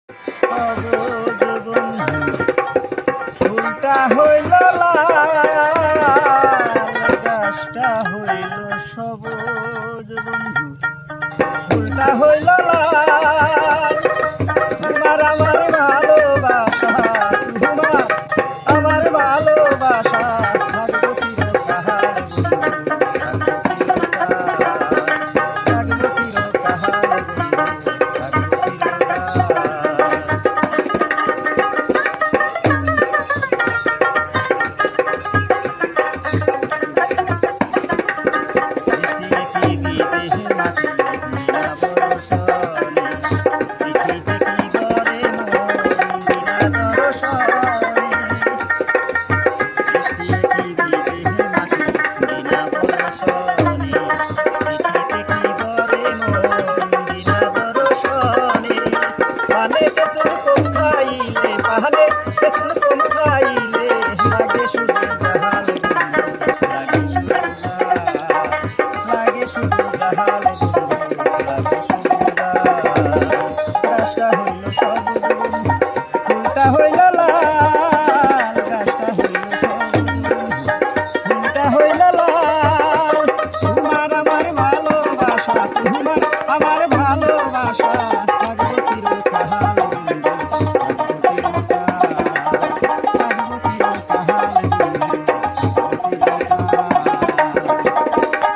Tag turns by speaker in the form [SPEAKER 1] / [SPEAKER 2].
[SPEAKER 1] অবুঝ বন্ধু ফুলটা হইল লাল, গাছটা হইল সবুজ বন্ধু ফুলটা হইল লাল। তোমার আমার ভালোবাসা, তোমার আমার ভালোবাসা থাকবো চিরকাল বন্ধু, থাকবো চিরকাল, থাকবো পাহাড়ে পেছন কম খাইলে, পাহাড়ে পেছন কম খাইলে